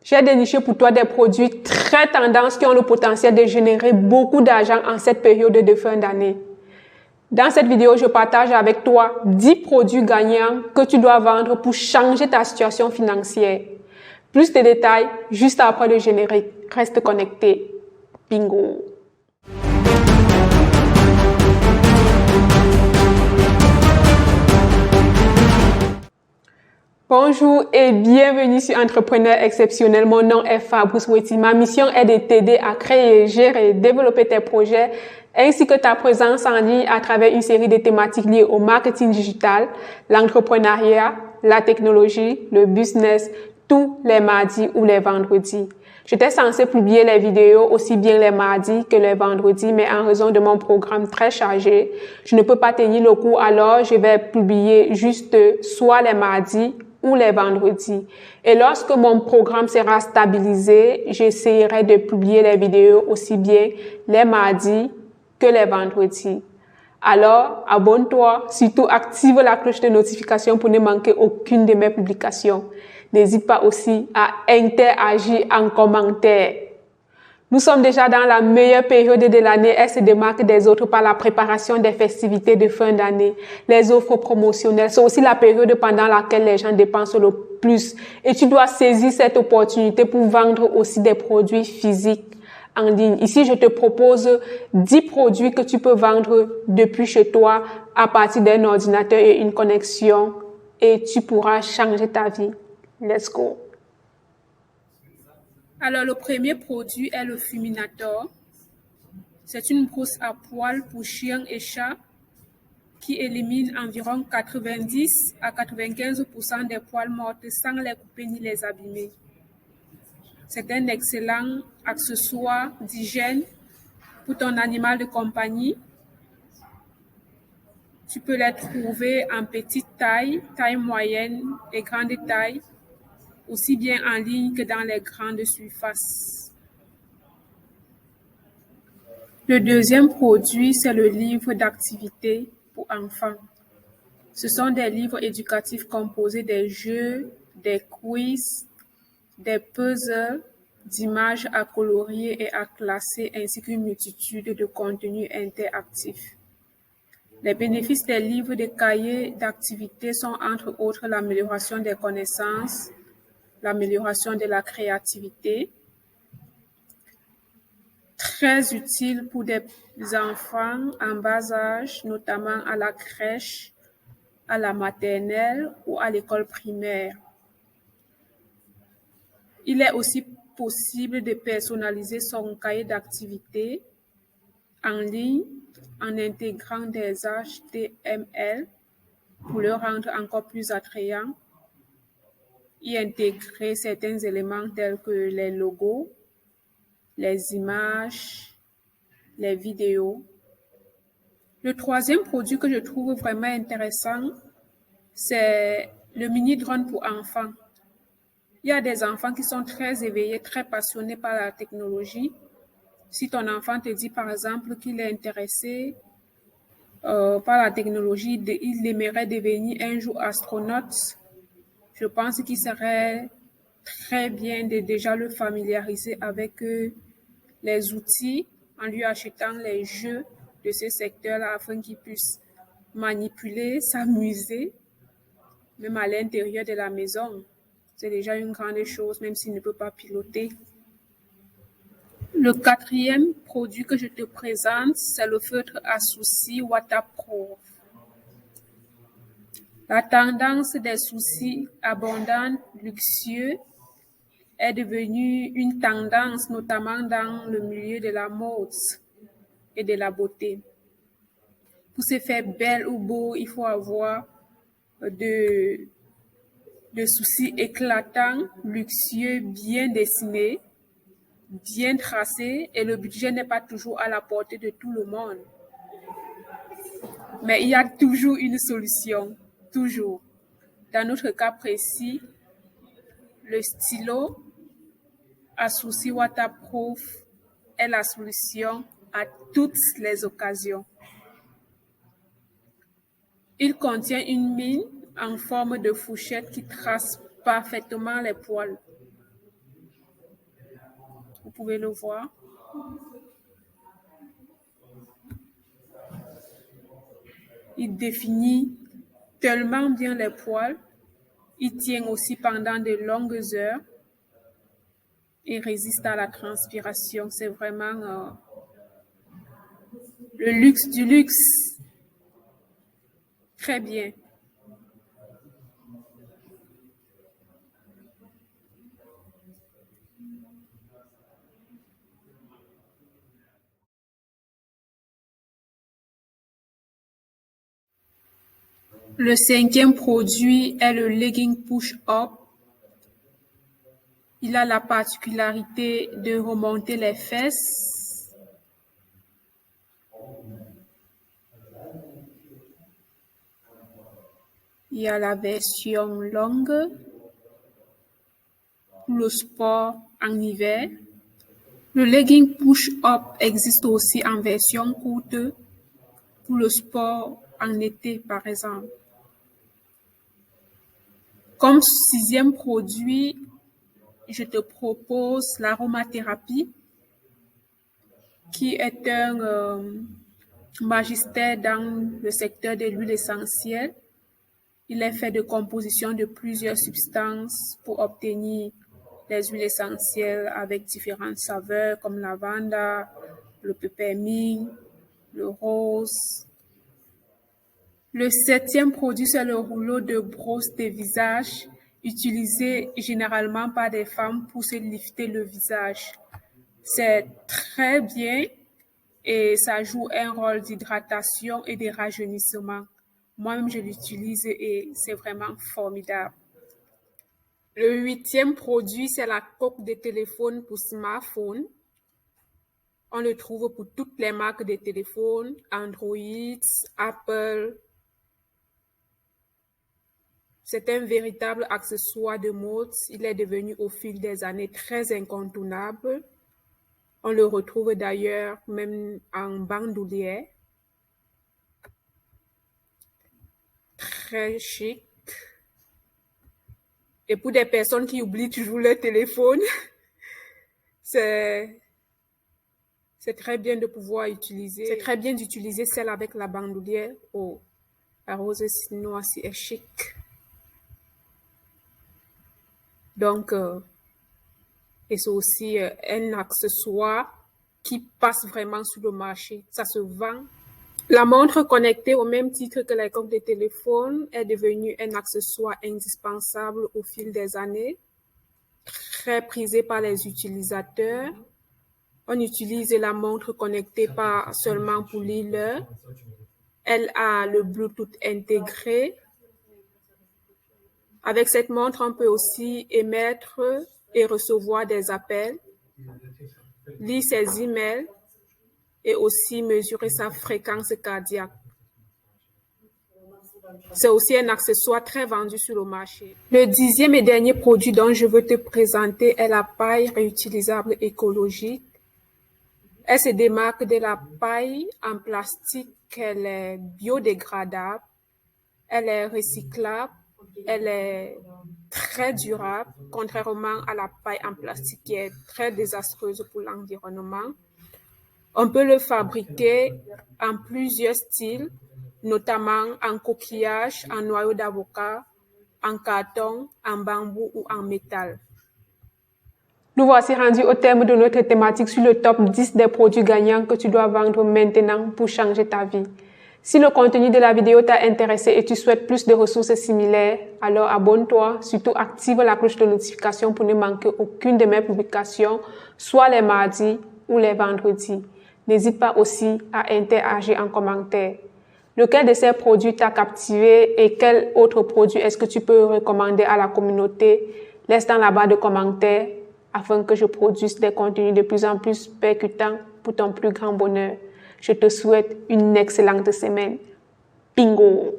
J'ai déniché pour toi des produits très tendances qui ont le potentiel de générer beaucoup d'argent en cette période de fin d'année. Dans cette vidéo, je partage avec toi 10 produits gagnants que tu dois vendre pour changer ta situation financière. Plus de détails juste après le générique. Reste connecté. Bingo! Bonjour et bienvenue sur Entrepreneur Exceptionnel. Mon nom est Fabrice Weti. Ma mission est de t'aider à créer, gérer et développer tes projets ainsi que ta présence en ligne à travers une série de thématiques liées au marketing digital, l'entrepreneuriat, la technologie, le business, tous les mardis ou les vendredis. J'étais censée publier les vidéos aussi bien les mardis que les vendredis, mais en raison de mon programme très chargé, je ne peux pas tenir le coup, alors je vais publier juste soit les mardis ou les vendredis. Et lorsque mon programme sera stabilisé, j'essaierai de publier les vidéos aussi bien les mardis que les vendredis. Alors, abonne-toi, surtout active la cloche de notification pour ne manquer aucune de mes publications. N'hésite pas aussi à interagir en commentaire. Nous sommes déjà dans la meilleure période de l'année. Elle se démarque des autres par la préparation des festivités de fin d'année, les offres promotionnelles. C'est aussi la période pendant laquelle les gens dépensent le plus. Et tu dois saisir cette opportunité pour vendre aussi des produits physiques en ligne. Ici, je te propose 10 produits que tu peux vendre depuis chez toi à partir d'un ordinateur et une connexion et tu pourras changer ta vie. Let's go! Alors, le premier produit est le Fuminator. C'est une brosse à poils pour chiens et chats qui élimine environ 90 à 95% des poils morts sans les couper ni les abîmer. C'est un excellent accessoire d'hygiène pour ton animal de compagnie. Tu peux les trouver en petite taille, taille moyenne et grande taille, aussi bien en ligne que dans les grandes surfaces. Le deuxième produit, c'est le livre d'activités pour enfants. Ce sont des livres éducatifs composés des jeux, des quiz, des puzzles, d'images à colorier et à classer, ainsi qu'une multitude de contenus interactifs. Les bénéfices des livres de cahiers d'activités sont entre autres l'amélioration des connaissances, l'amélioration de la créativité, très utile pour des enfants en bas âge, notamment à la crèche, à la maternelle ou à l'école primaire. Il est aussi possible de personnaliser son cahier d'activités en ligne en intégrant des HTML pour le rendre encore plus attrayant, y intégrer certains éléments tels que les logos, les images, les vidéos. Le troisième produit que je trouve vraiment intéressant, c'est le mini-drone pour enfants. Il y a des enfants qui sont très éveillés, très passionnés par la technologie. Si ton enfant te dit par exemple qu'il est intéressé par la technologie, il aimerait devenir un jour astronaute, je pense qu'il serait très bien de déjà le familiariser avec les outils en lui achetant les jeux de ce secteur-là afin qu'il puisse manipuler, s'amuser, même à l'intérieur de la maison. C'est déjà une grande chose, même s'il ne peut pas piloter. Le quatrième produit que je te présente, c'est le feutre à soucis Waterproof. La tendance des soucis abondants, luxueux, est devenue une tendance, notamment dans le milieu de la mode et de la beauté. Pour se faire belle ou beau, il faut avoir de soucis éclatants, luxueux, bien dessinés, bien tracés, et le budget n'est pas toujours à la portée de tout le monde. Mais il y a toujours une solution, toujours. Dans notre cas précis, le stylo à soucis Waterproof est la solution à toutes les occasions. Il contient une mine en forme de fourchette qui trace parfaitement les poils. pouvez le voir. Il définit tellement bien les poils. Il tient aussi pendant de longues heures et résiste à la transpiration. C'est vraiment le luxe du luxe. Très bien. Le 5e produit est le Legging Push Up. Il a la particularité de remonter les fesses. Il y a la version longue pour le sport en hiver. Le Legging Push Up existe aussi en version courte pour le sport en été, par exemple. Comme 6e produit, je te propose l'aromathérapie, qui est un magistère dans le secteur de l'huile essentielle. Il est fait de composition de plusieurs substances pour obtenir les huiles essentielles avec différentes saveurs comme la lavande, le peppermint, le rose. Le 7e produit, c'est le rouleau de brosse de visage, utilisé généralement par des femmes pour se lifter le visage. C'est très bien et ça joue un rôle d'hydratation et de rajeunissement. Moi-même, je l'utilise et c'est vraiment formidable. Le 8e produit, c'est la coque de téléphone pour smartphone. On le trouve pour toutes les marques de téléphones, Android, Apple. C'est un véritable accessoire de mode. Il est devenu au fil des années très incontournable. On le retrouve d'ailleurs même en bandoulière. Très chic. Et pour des personnes qui oublient toujours leur téléphone, c'est très bien de pouvoir utiliser. C'est très bien d'utiliser celle avec la bandoulière. Oh, la rose noire est chic. Donc, et c'est aussi un accessoire qui passe vraiment sur le marché. Ça se vend. La montre connectée, au même titre que les coques de téléphone, est devenue un accessoire indispensable au fil des années, très prisé par les utilisateurs. On utilise la montre connectée pas seulement pour lire l'heure. Elle a le Bluetooth intégré. Avec cette montre, on peut aussi émettre et recevoir des appels, lire ses emails et aussi mesurer sa fréquence cardiaque. C'est aussi un accessoire très vendu sur le marché. Le 10e et dernier produit dont je veux te présenter est la paille réutilisable écologique. Elle se démarque de la paille en plastique. Elle est biodégradable, elle est recyclable, elle est très durable, contrairement à la paille en plastique qui est très désastreuse pour l'environnement. On peut le fabriquer en plusieurs styles, notamment en coquillage, en noyau d'avocat, en carton, en bambou ou en métal. Nous voici rendus au terme de notre thématique sur le top 10 des produits gagnants que tu dois vendre maintenant pour changer ta vie. Si le contenu de la vidéo t'a intéressé et tu souhaites plus de ressources similaires, alors abonne-toi, surtout active la cloche de notification pour ne manquer aucune de mes publications, soit les mardis ou les vendredis. N'hésite pas aussi à interagir en commentaire. Lequel de ces produits t'a captivé et quel autre produit est-ce que tu peux recommander à la communauté? Laisse dans la barre de commentaires afin que je produise des contenus de plus en plus percutants pour ton plus grand bonheur. Je te souhaite une excellente semaine. Bingo!